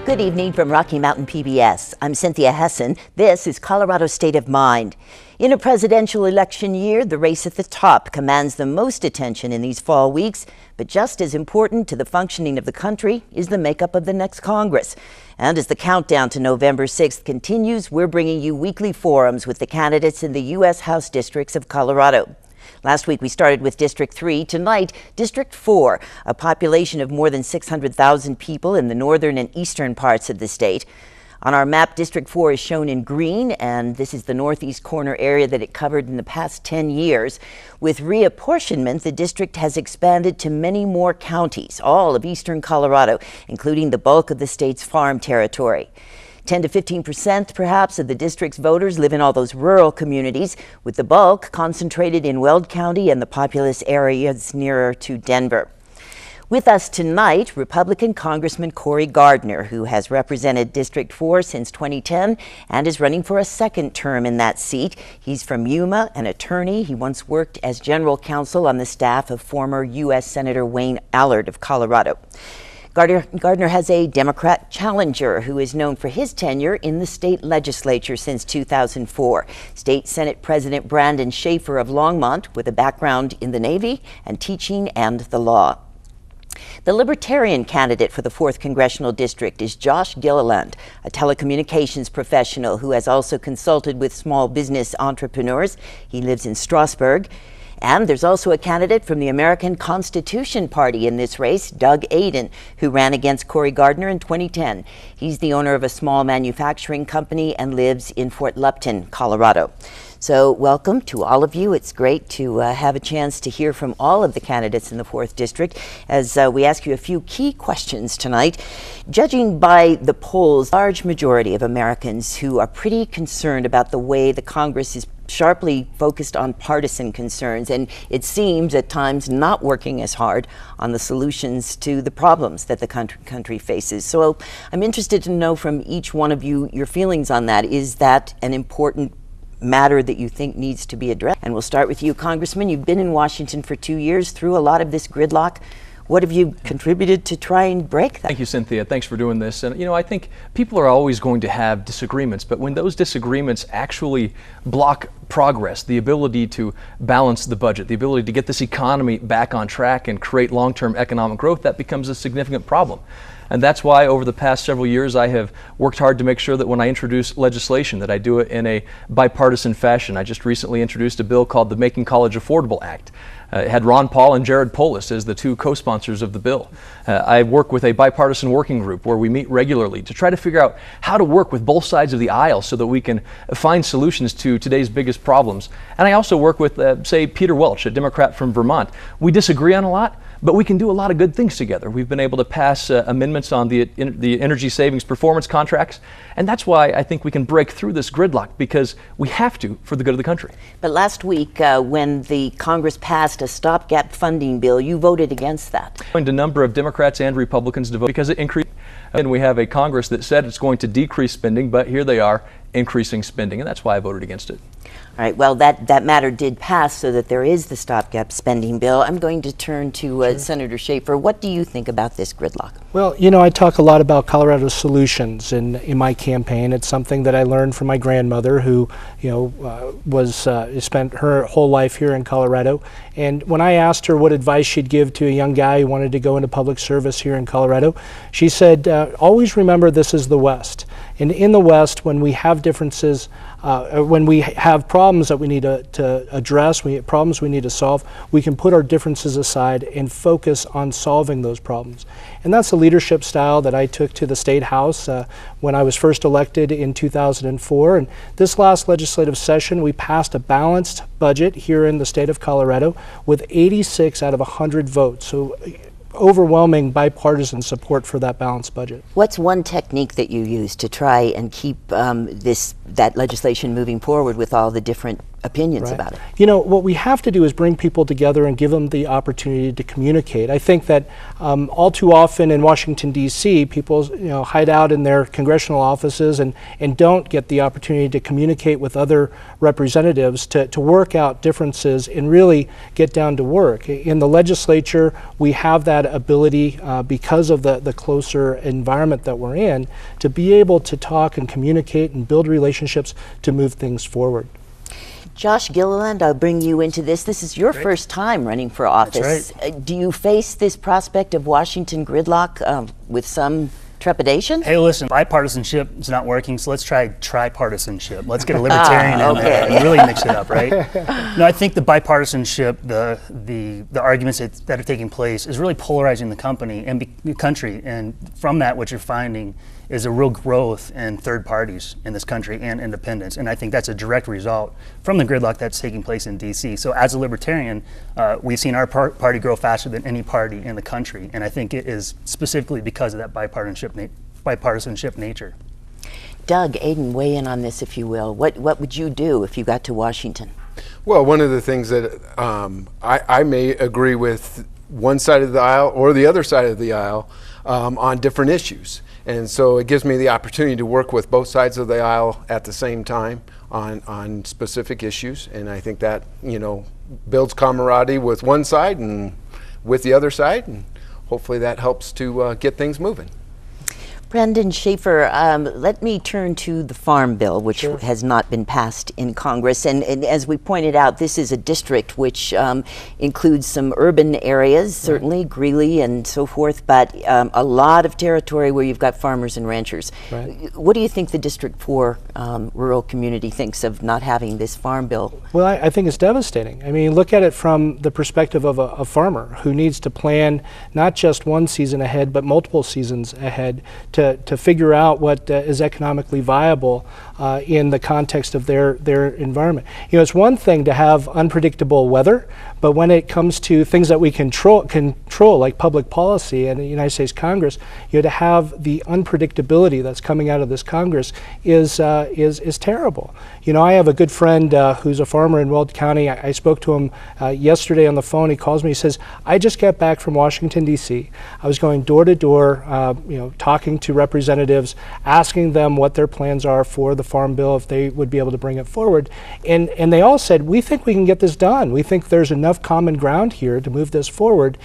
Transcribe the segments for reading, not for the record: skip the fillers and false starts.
Good evening from Rocky Mountain PBS. I'm Cynthia Hessen. This is Colorado State of Mind. In a presidential election year, the race at the top commands the most attention in these fall weeks, but just as important to the functioning of the country is the makeup of the next Congress. And as the countdown to November 6th continues, we're bringing you weekly forums with the candidates in the U.S. House districts of Colorado. Last week, we started with District 3. Tonight, District 4, a population of more than 600,000 people in the northern and eastern parts of the state. On our map, District 4 is shown in green, and this is the northeast corner area that it covered in the past 10 years. With reapportionment, the district has expanded to many more counties, all of eastern Colorado, including the bulk of the state's farm territory. 10 to 15% perhaps of the district's voters live in all those rural communities, with the bulk concentrated in Weld County and the populous areas nearer to Denver. With us tonight, Republican Congressman Cory Gardner, who has represented District 4 since 2010 and is running for a second term in that seat. He's from Yuma, an attorney. He once worked as general counsel on the staff of former U.S. Senator Wayne Allard of Colorado. Gardner has a Democrat challenger who is known for his tenure in the state legislature since 2004. State Senate President Brandon Shaffer of Longmont, with a background in the Navy and teaching and the law. The Libertarian candidate for the 4th Congressional District is Josh Gilliland, a telecommunications professional who has also consulted with small business entrepreneurs. He lives in Strasburg. And there's also a candidate from the American Constitution Party in this race, Doug Aden, who ran against Cory Gardner in 2010. He's the owner of a small manufacturing company and lives in Fort Lupton, Colorado. So welcome to all of you. It's great to have a chance to hear from all of the candidates in the 4th District as we ask you a few key questions tonight. Judging by the polls, a large majority of Americans who are pretty concerned about the way the Congress is sharply focused on partisan concerns, and it seems at times not working as hard on the solutions to the problems that the country faces. So I'm interested to know from each one of you your feelings on that. Is that an important matter that you think needs to be addressed? And we'll start with you, Congressman. You've been in Washington for 2 years through a lot of this gridlock. What have you contributed to try and break that? Thank you, Cynthia. Thanks for doing this. And I think people are always going to have disagreements, but when those disagreements actually block progress, the ability to balance the budget, the ability to get this economy back on track and create long-term economic growth, that becomes a significant problem. And that's why over the past several years I have worked hard to make sure that when I introduce legislation that I do it in a bipartisan fashion. I just recently introduced a bill called the Making College Affordable Act. It had Ron Paul and Jared Polis as the two co-sponsors of the bill. I work with a bipartisan working group where we meet regularly to try to figure out how to work with both sides of the aisle so that we can find solutions to today's biggest problems. And I also work with, say, Peter Welch, a Democrat from Vermont. We disagree on a lot, but we can do a lot of good things together. We've been able to pass amendments on the energy savings performance contracts, and that's why I think we can break through this gridlock, because we have to for the good of the country. But last week, when the Congress passed a stopgap funding bill, you voted against that. A number of Democrats and Republicans to vote because it increased. And we have a Congress that said it's going to decrease spending, but here they are increasing spending, and that's why I voted against it. All right, well, that matter did pass so that there is the stopgap spending bill. I'm going to turn to Senator Shaffer. What do you think about this gridlock? Well, I talk a lot about Colorado solutions in my campaign. It's something that I learned from my grandmother, who, spent her whole life here in Colorado. And when I asked her what advice she'd give to a young guy who wanted to go into public service here in Colorado, she said, always remember this is the West. And in the West, when we have differences, when we have problems that we need to address, problems we need to solve, we can put our differences aside and focus on solving those problems. And that's the leadership style that I took to the State House when I was first elected in 2004. And this last legislative session, we passed a balanced budget here in the state of Colorado with 86 out of 100 votes. So overwhelming bipartisan support for that balanced budget. What's one technique that you use to try and keep that legislation moving forward with all the different opinions about it. You know, what we have to do is bring people together and give them the opportunity to communicate. I think that all too often in Washington, D.C., people hide out in their congressional offices and don't get the opportunity to communicate with other representatives to work out differences and really get down to work. In the legislature, we have that ability because of the closer environment that we're in to be able to talk and communicate and build relationships to move things forward. Josh Gilliland, I'll bring you into this. This is your first time running for office. That's right. Do you face this prospect of Washington gridlock with some trepidation? Hey, listen, bipartisanship is not working, so let's try tripartisanship. Let's get a libertarian in there and really mix it up, right? No, I think the bipartisanship, the arguments that are taking place is really polarizing the country, and from that, what you're finding is a real growth in third parties in this country and independents. And I think that's a direct result from the gridlock that's taking place in D.C. So as a libertarian, we've seen our party grow faster than any party in the country. And I think it is specifically because of that bipartisanship nature. Doug, Aden, weigh in on this, if you will. What would you do if you got to Washington? Well, one of the things that I may agree with one side of the aisle or the other side of the aisle on different issues. And so it gives me the opportunity to work with both sides of the aisle at the same time on specific issues. And I think that, builds camaraderie with one side and with the other side. And hopefully that helps to get things moving. Brandon Shaffer, let me turn to the Farm Bill, which has not been passed in Congress. And as we pointed out, this is a district which includes some urban areas, certainly, Greeley and so forth, but a lot of territory where you've got farmers and ranchers. Right. What do you think the District 4 rural community thinks of not having this Farm Bill? Well, I think it's devastating. I mean, look at it from the perspective of a farmer who needs to plan not just one season ahead, but multiple seasons ahead to figure out what is economically viable in the context of their environment. It's one thing to have unpredictable weather, but when it comes to things that we control like public policy and the United States Congress, to have the unpredictability that's coming out of this Congress is terrible. I have a good friend who's a farmer in Weld County. I spoke to him yesterday on the phone. He calls me. He says, "I just got back from Washington, D.C. I was going door to door, talking to representatives, asking them what their plans are for the Farm Bill, if they would be able to bring it forward. And they all said, we think we can get this done. We think there's enough common ground here to move this forward."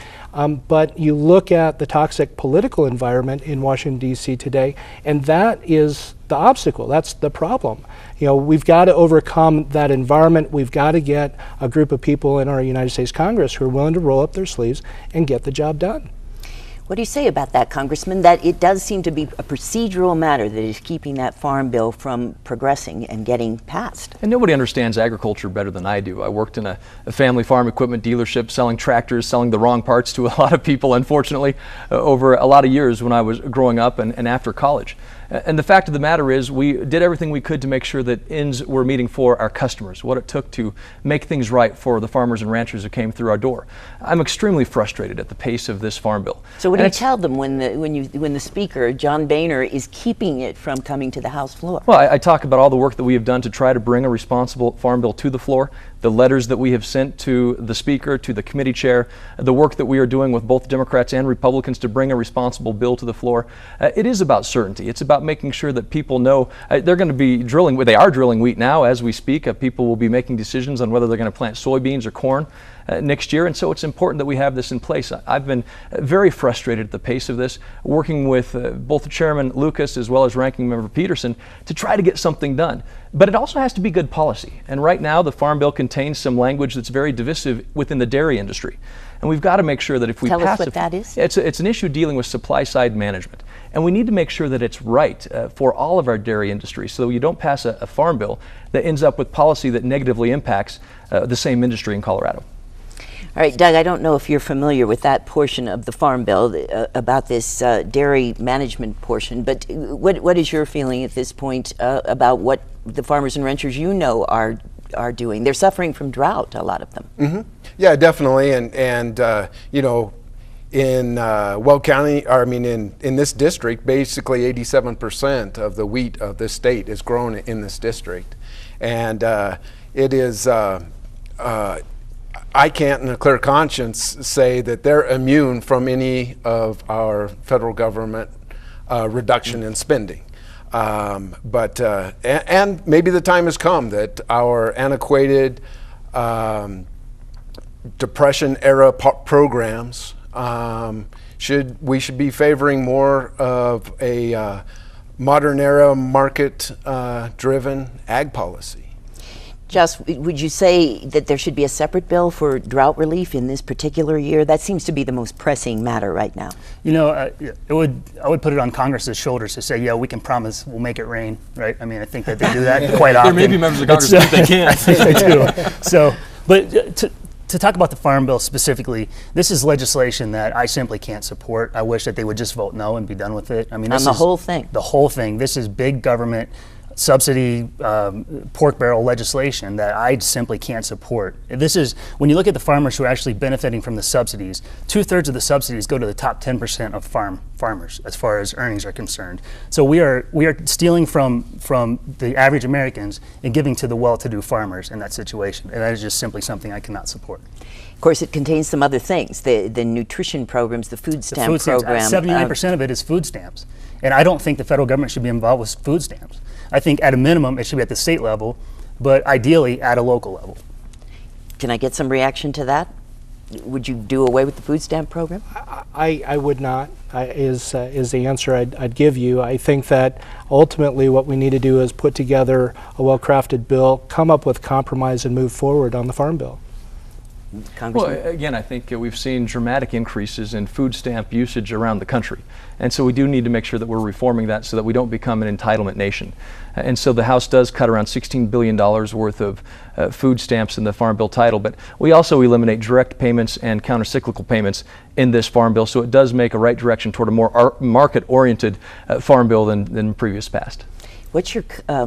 But you look at the toxic political environment in Washington, D.C. today, and that is the obstacle. That's the problem. We've got to overcome that environment. We've got to get a group of people in our United States Congress who are willing to roll up their sleeves and get the job done. What do you say about that, Congressman? That it does seem to be a procedural matter that is keeping that Farm Bill from progressing and getting passed. And nobody understands agriculture better than I do. I worked in a family farm equipment dealership selling tractors, selling the wrong parts to a lot of people, unfortunately, over a lot of years when I was growing up and after college. And the fact of the matter is we did everything we could to make sure that ends were meeting for our customers, what it took to make things right for the farmers and ranchers who came through our door. I'm extremely frustrated at the pace of this Farm Bill. So what do you tell them when the Speaker, John Boehner, is keeping it from coming to the House floor? Well, I talk about all the work that we have done to try to bring a responsible Farm Bill to the floor, the letters that we have sent to the Speaker, to the committee chair, the work that we are doing with both Democrats and Republicans to bring a responsible bill to the floor. It is about certainty. It's about making sure that people know they're going to be drilling, they are drilling wheat now as we speak. People will be making decisions on whether they're going to plant soybeans or corn next year, and so it's important that we have this in place. I've been very frustrated at the pace of this, working with both Chairman Lucas as well as Ranking Member Peterson to try to get something done. But it also has to be good policy, and right now the Farm Bill contains some language that's very divisive within the dairy industry. And we've got to make sure that if we Tell pass us what that is. It's an issue dealing with supply side management. And we need to make sure that it's right for all of our dairy industry, so you don't pass a Farm Bill that ends up with policy that negatively impacts the same industry in Colorado. All right, Doug, I don't know if you're familiar with that portion of the Farm Bill about this dairy management portion, but what is your feeling at this point about what the farmers and ranchers are doing? They're suffering from drought, a lot of them. Mm-hmm. Yeah, definitely, and in Weld County, or I mean in this district, basically 87% of the wheat of this state is grown in this district. And it is, I can't in a clear conscience say that they're immune from any of our federal government reduction in spending. But maybe the time has come that our antiquated Depression era programs we should be favoring more of a modern era market driven ag policy. Josh, would you say that there should be a separate bill for drought relief in this particular year? That seems to be the most pressing matter right now. You know, I would put it on Congress's shoulders to say, yeah, we can promise we'll make it rain, right? I mean, I think that they do that quite often. There may be members of Congress who think they can. I think they do. So, but to talk about the Farm Bill specifically, this is legislation that I simply can't support. I wish that they would just vote no and be done with it. I mean, this on the is whole thing. The whole thing. This is big government subsidy pork barrel legislation that I simply can't support. This is, when you look at the farmers who are actually benefiting from the subsidies, 2/3 of the subsidies go to the top 10% of farmers as far as earnings are concerned. So we are stealing from the average Americans and giving to the well-to-do farmers in that situation, and that is just simply something I cannot support. Of course, it contains some other things, the nutrition programs, the food stamp program. 79% of it is food stamps, and I don't think the federal government should be involved with food stamps. I think at a minimum it should be at the state level, but ideally at a local level. Can I get some reaction to that? Would you do away with the food stamp program? I would not, is the answer I'd give you. I think that ultimately what we need to do is put together a well-crafted bill, come up with compromise, and move forward on the Farm Bill. Well, again, I think we've seen dramatic increases in food stamp usage around the country. And so we do need to make sure that we're reforming that so that we don't become an entitlement nation. And so the House does cut around $16 billion worth of food stamps in the Farm Bill title, but we also eliminate direct payments and countercyclical payments in this Farm Bill, so it does make a right direction toward a more market-oriented Farm Bill than previous past. What's your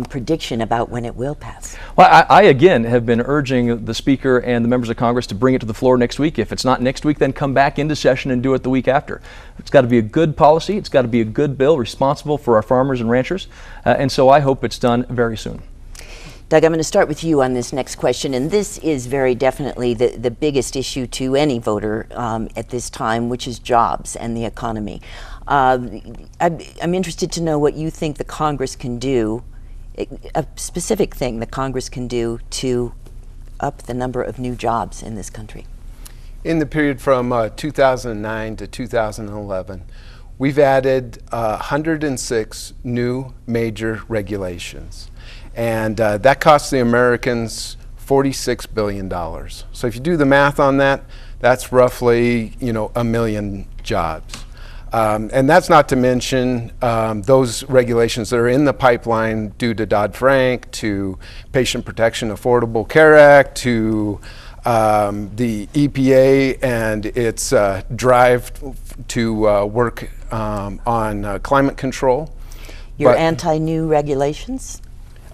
prediction about when it will pass? Well, I again have been urging the Speaker and the members of Congress to bring it to the floor next week. If it's not next week, then come back into session and do it the week after. It's got to be a good policy. It's got to be a good bill responsible for our farmers and ranchers. And so I hope it's done very soon. Doug, I'm going to start with you on this next question, and this is very definitely the biggest issue to any voter at this time, which is jobs and the economy. I'm interested to know what you think the Congress can do, a specific thing the Congress can do to up the number of new jobs in this country. In the period from 2009 to 2011, we've added 106 new major regulations. And that costs the Americans $46 billion. So if you do the math on that, that's roughly, 1 million jobs. And that's not to mention those regulations that are in the pipeline due to Dodd-Frank, to Patient Protection Affordable Care Act, to the EPA and its drive to work on climate control. You're anti-new regulations?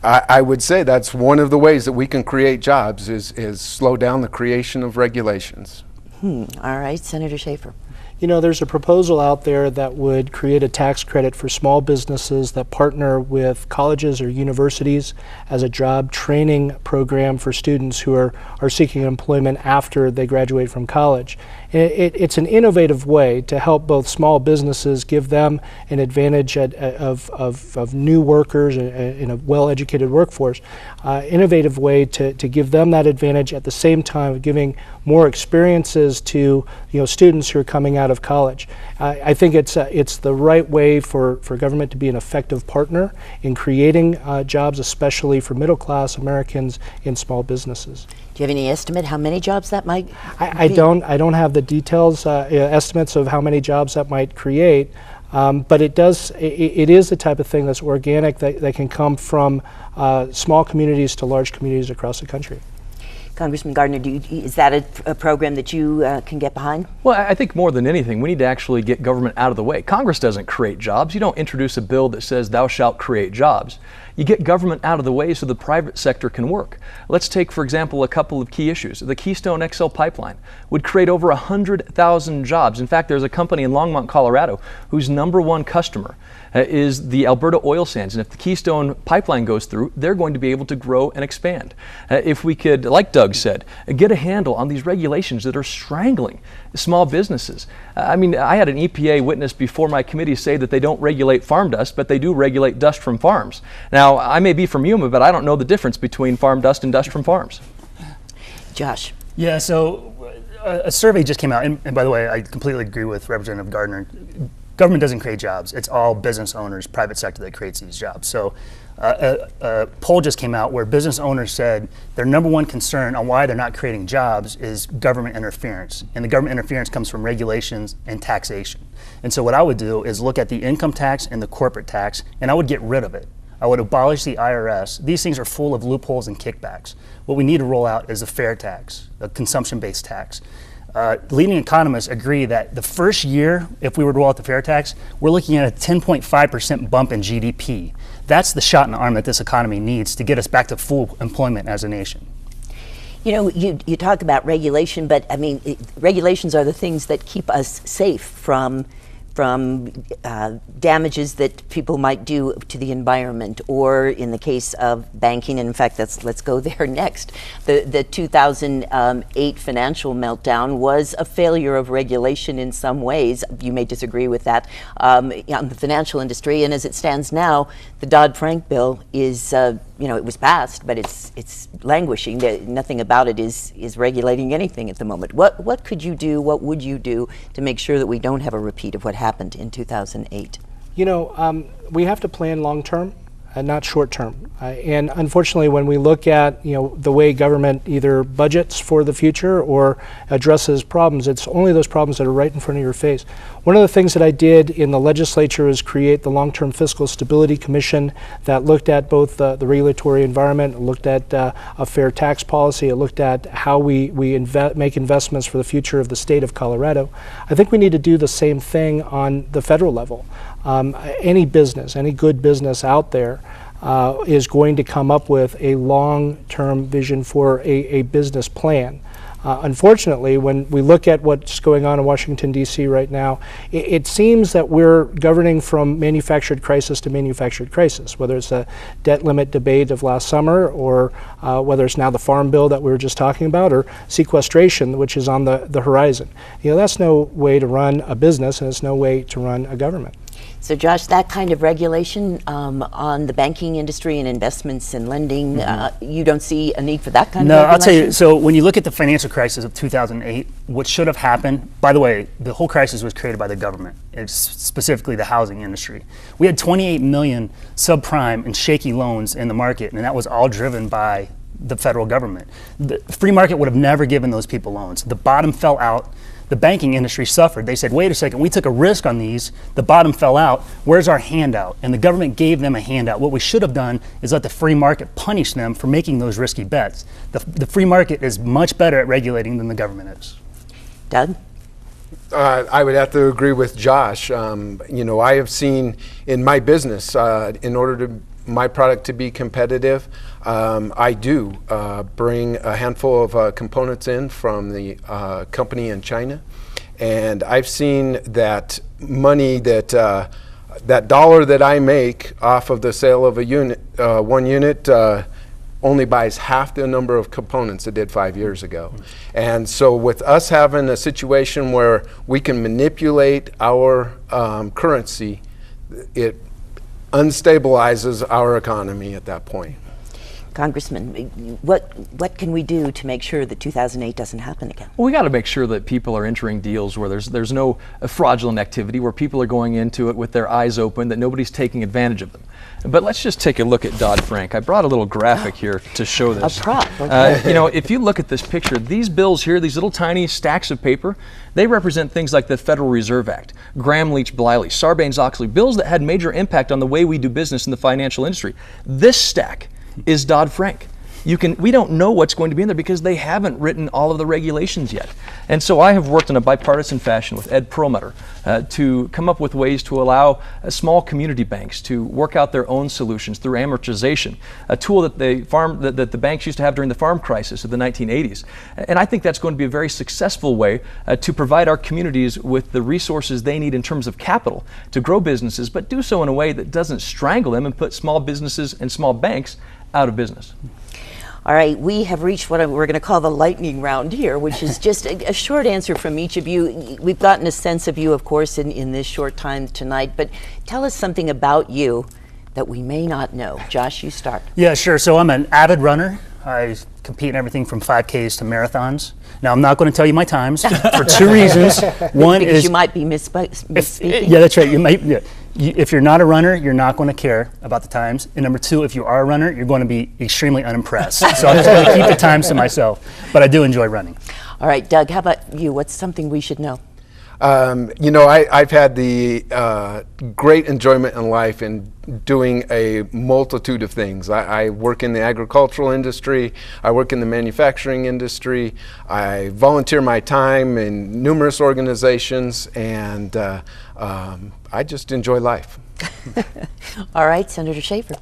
I would say that's one of the ways that we can create jobs is slow down the creation of regulations. All right, Senator Shaffer. There's a proposal out there that would create a tax credit for small businesses that partner with colleges or universities as a job training program for students who are seeking employment after they graduate from college. It's an innovative way to help both small businesses, give them an advantage of new workers in a well-educated workforce, innovative way to give them that advantage at the same time of giving more experiences to students who are coming out of college. I think it's the right way for government to be an effective partner in creating jobs, especially for middle-class Americans in small businesses. Do you have any estimate how many jobs that might be? I don't have the details, estimates of how many jobs that might create, but it is the type of thing that's organic that can come from small communities to large communities across the country. Congressman Gardner, is that a program that you can get behind? Well, I think more than anything, we need to actually get government out of the way. Congress doesn't create jobs. You don't introduce a bill that says thou shalt create jobs. You get government out of the way so the private sector can work. Let's take, for example, a couple of key issues. The Keystone XL pipeline would create over 100,000 jobs. In fact, there's a company in Longmont, Colorado, whose #1 customer is the Alberta oil sands. And if the Keystone pipeline goes through, they're going to be able to grow and expand. If we could, like Doug said, get a handle on these regulations that are strangling small businesses. I mean, I had an EPA witness before my committee say that they don't regulate farm dust, but they do regulate dust from farms. Now, I may be from Yuma, but I don't know the difference between farm dust and dust from farms. Josh. Yeah, so a survey just came out, and by the way, I completely agree with Representative Gardner. Government doesn't create jobs. It's all business owners, private sector that creates these jobs. So a poll just came out where business owners said their #1 concern on why they're not creating jobs is government interference. And the government interference comes from regulations and taxation. And so what I would do is look at the income tax and the corporate tax, and I would get rid of it. I would abolish the IRS. These things are full of loopholes and kickbacks. What we need to roll out is a fair tax, a consumption-based tax. Leading economists agree that the first year, if we were to roll out the fair tax, we're looking at a 10.5% bump in GDP. That's the shot in the arm that this economy needs to get us back to full employment as a nation. You know, you talk about regulation, but I mean, regulations are the things that keep us safe from damages that people might do to the environment, or in the case of banking, and in fact, let's go there next. The 2008 financial meltdown was a failure of regulation in some ways. You may disagree with that on the financial industry, and as it stands now, the Dodd-Frank bill is, it was passed, but it's languishing. Nothing about it is regulating anything at the moment. What could you do? What would you do to make sure that we don't have a repeat of what happened in 2008? We have to plan long term and not short term. And unfortunately, when we look at the way government either budgets for the future or addresses problems, it's only those problems that are right in front of your face. One of the things that I did in the legislature is create the Long-Term Fiscal Stability Commission that looked at both the regulatory environment, looked at a fair tax policy, it looked at how we make investments for the future of the state of Colorado. I think we need to do the same thing on the federal level. Any business, any good business out there is going to come up with a long-term vision for a business plan. Unfortunately, when we look at what's going on in Washington, D.C. right now, it seems that we're governing from manufactured crisis to manufactured crisis, whether it's a debt limit debate of last summer or whether it's now the farm bill that we were just talking about or sequestration, which is on the horizon. That's no way to run a business, and it's no way to run a government. So Josh, that kind of regulation on the banking industry and investments and lending, you don't see a need for that kind of regulation? No, I'll tell you, so when you look at the financial crisis of 2008, what should have happened, by the way, the whole crisis was created by the government. It's specifically the housing industry. We had 28 million subprime and shaky loans in the market, and that was all driven by the federal government. The free market would have never given those people loans. The bottom fell out. The banking industry suffered. They said, wait a second, we took a risk on these, the bottom fell out, where's our handout? And the government gave them a handout. What we should have done is let the free market punish them for making those risky bets. The free market is much better at regulating than the government is. Doug? I would have to agree with Josh. I have seen in my business, in order to my product to be competitive, I do bring a handful of components in from the company in China, and I've seen that money that dollar that I make off of the sale of a unit, one unit, only buys half the number of components it did 5 years ago. And so with us having a situation where we can manipulate our currency, it unstabilizes our economy at that point. Congressman, what can we do to make sure that 2008 doesn't happen again? Well, we got to make sure that people are entering deals where there's no fraudulent activity, where people are going into it with their eyes open, that nobody's taking advantage of them. But let's just take a look at Dodd-Frank. I brought a little graphic here to show this. A prop. Okay. If you look at this picture, these bills here, these little tiny stacks of paper, they represent things like the Federal Reserve Act, Gramm-Leach-Bliley, Sarbanes-Oxley, bills that had major impact on the way we do business in the financial industry. This stack is Dodd-Frank. we don't know what's going to be in there because they haven't written all of the regulations yet. And so I have worked in a bipartisan fashion with Ed Perlmutter to come up with ways to allow small community banks to work out their own solutions through amortization, a tool that the banks used to have during the farm crisis of the 1980s. And I think that's going to be a very successful way to provide our communities with the resources they need in terms of capital to grow businesses, but do so in a way that doesn't strangle them and put small businesses and small banks out of business. All right, we have reached what we're going to call the lightning round here, which is just a short answer from each of you. We've gotten a sense of you, of course, in this short time tonight, but tell us something about you that we may not know. Josh, you start. Yeah, sure. So I'm an avid runner. I compete in everything from 5Ks to marathons. Now, I'm not going to tell you my times for two reasons. One because is you might be misspeaking. Yeah, that's right. If you're not a runner, you're not going to care about the times. And number two, if you are a runner, you're going to be extremely unimpressed. So I'm just going to keep the times to myself. But I do enjoy running. All right, Doug, how about you? What's something we should know? I've had the great enjoyment in life in doing a multitude of things. I work in the agricultural industry, I work in the manufacturing industry, I volunteer my time in numerous organizations, and I just enjoy life. All right, Senator Shaffer.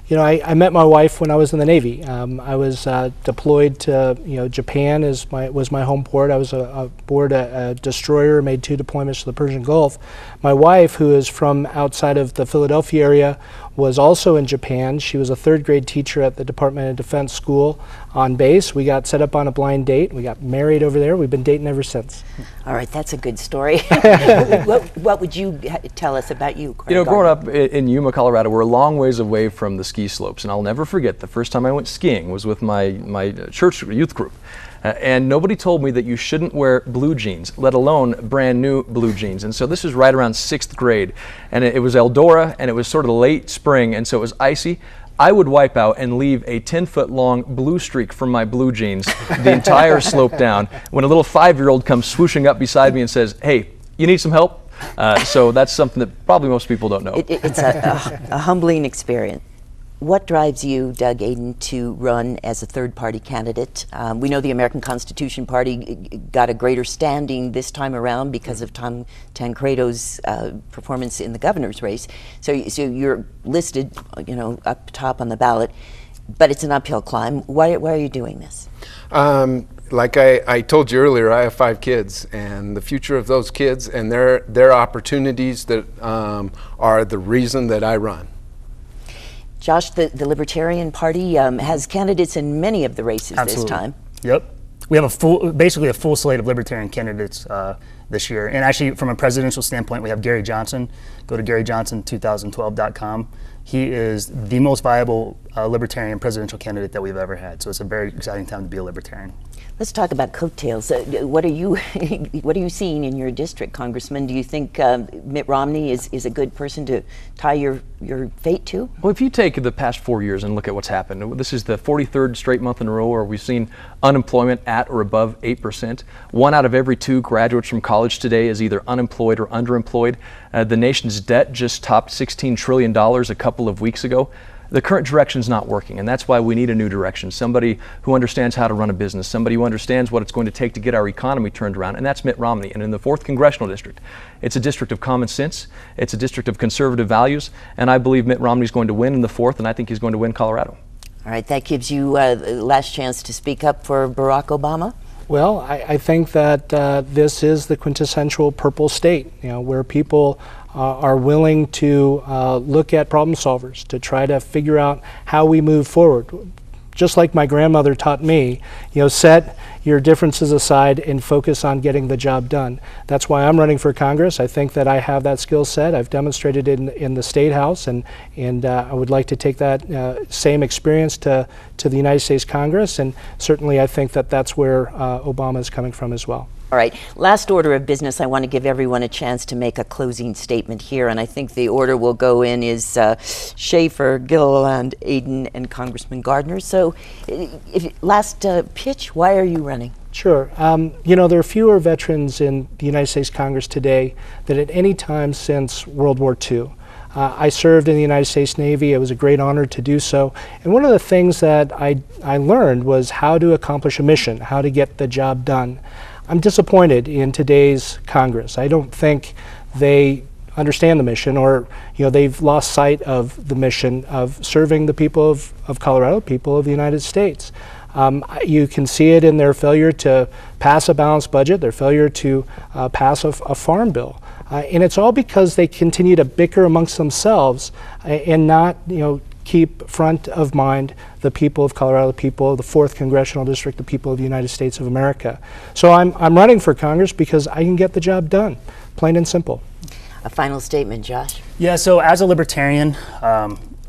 You know, I met my wife when I was in the Navy. I was deployed to, Japan was my home port. I was aboard a destroyer, made 2 deployments to the Persian Gulf. My wife, who is from outside of the Philadelphia area, was also in Japan. She was a 3rd grade teacher at the Department of Defense school on base. We got set up on a blind date. We got married over there. We've been dating ever since. All right, that's a good story. What would you tell us about you, Cory growing up in Yuma, Colorado, we're a long ways away from the ski slopes, and I'll never forget the first time I went skiing was with my church youth group. And nobody told me that you shouldn't wear blue jeans, let alone brand new blue jeans. And so this was right around 6th grade. And it was Eldora, and it was sort of late spring, and so it was icy. I would wipe out and leave a 10-foot long blue streak from my blue jeans the entire slope down when a little 5-year-old comes swooshing up beside me and says, "Hey, you need some help?" So that's something that probably most people don't know. It's a humbling experience. What drives you, Doug Aden, to run as a third-party candidate? We know the American Constitution Party got a greater standing this time around because of Tom Tancredo's performance in the governor's race. So you're listed, up top on the ballot, but it's an uphill climb. Why are you doing this? Like I told you earlier, I have 5 kids, and the future of those kids and their opportunities that are the reason that I run. Josh, the Libertarian Party has candidates in many of the races Absolutely. This time. Yep. We have basically a full slate of Libertarian candidates this year. And actually, from a presidential standpoint, we have Gary Johnson. Go to GaryJohnson2012.com. He is the most viable Libertarian presidential candidate that we've ever had. So it's a very exciting time to be a Libertarian. Let's talk about coattails. What are you seeing in your district, Congressman? Do you think Mitt Romney is a good person to tie your fate to? Well, if you take the past 4 years and look at what's happened, this is the 43rd straight month in a row where we've seen unemployment at or above 8%. 1 out of every 2 graduates from college today is either unemployed or underemployed. The nation's debt just topped $16 trillion a couple of weeks ago. The current direction is not working, and that's why we need a new direction. Somebody who understands how to run a business, somebody who understands what it's going to take to get our economy turned around, and that's Mitt Romney. And in the 4th Congressional District, it's a district of common sense, it's a district of conservative values, and I believe Mitt Romney's going to win in the 4th, and I think he's going to win Colorado. All right, that gives you the last chance to speak up for Barack Obama. Well, I think that this is the quintessential purple state, where people are willing to look at problem solvers, to try to figure out how we move forward. Just like my grandmother taught me, set your differences aside and focus on getting the job done. That's why I'm running for Congress. I think that I have that skill set. I've demonstrated it in the State House, and I would like to take that same experience to the United States Congress, and certainly I think that that's where Obama is coming from as well. All right, last order of business, I want to give everyone a chance to make a closing statement here, and I think the order we'll go in is Shaffer, Gilliland, Aden, and Congressman Gardner. So last pitch, why are you running? Sure. There are fewer veterans in the United States Congress today than at any time since World War II. I served in the United States Navy. It was a great honor to do so. And one of the things that I learned was how to accomplish a mission, how to get the job done. I'm disappointed in today's Congress. I don't think they understand the mission, or they've lost sight of the mission of serving the people of Colorado, people of the United States. You can see it in their failure to pass a balanced budget, their failure to pass a farm bill. And it's all because they continue to bicker amongst themselves and not keep front of mind the people of Colorado, the people of the 4th Congressional District, the people of the United States of America. So I'm running for Congress because I can get the job done, plain and simple. A final statement, Josh. Yeah, so as a libertarian,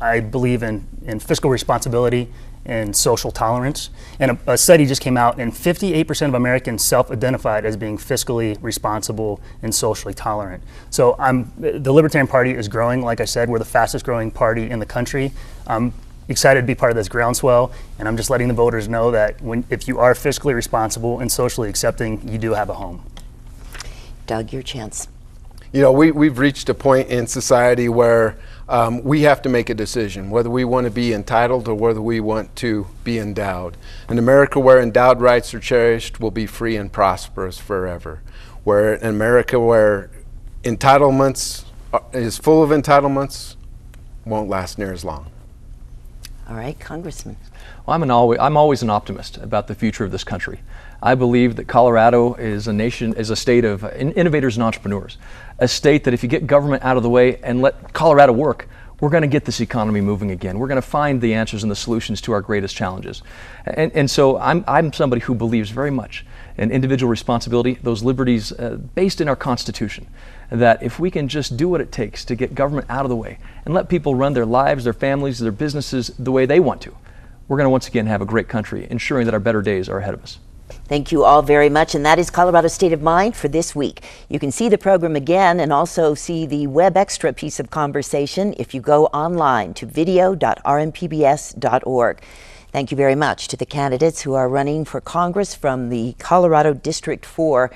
I believe in fiscal responsibility and social tolerance. And a study just came out, and 58% of Americans self-identified as being fiscally responsible and socially tolerant. So the Libertarian Party is growing. Like I said, we're the fastest growing party in the country. I'm excited to be part of this groundswell, and I'm just letting the voters know that if you are fiscally responsible and socially accepting, you do have a home. Doug, your chance. We've reached a point in society where we have to make a decision whether we want to be entitled or whether we want to be endowed. In America, where endowed rights are cherished, we'll be free and prosperous forever. Where in America, where entitlements is full of entitlements, won't last near as long. All right, Congressman. Well, I'm always an optimist about the future of this country. I believe that Colorado is a state of innovators and entrepreneurs, a state that if you get government out of the way and let Colorado work, we're going to get this economy moving again. We're going to find the answers and the solutions to our greatest challenges. And so I'm somebody who believes very much in individual responsibility, those liberties based in our Constitution, that if we can just do what it takes to get government out of the way and let people run their lives, their families, their businesses the way they want to, we're going to once again have a great country, ensuring that our better days are ahead of us. Thank you all very much, and that is Colorado State of Mind for this week. You can see the program again and also see the web extra piece of conversation if you go online to video.rmpbs.org. Thank you very much to the candidates who are running for Congress from the Colorado District 4,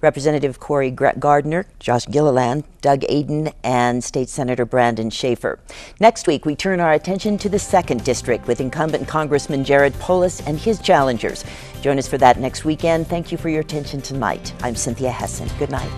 Representative Cory Gardner, Josh Gilliland, Doug Aden, and State Senator Brandon Shaffer. Next week, we turn our attention to the 2nd District with incumbent Congressman Jared Polis and his challengers. Join us for that next weekend. Thank you for your attention tonight. I'm Cynthia Hessen. Good night.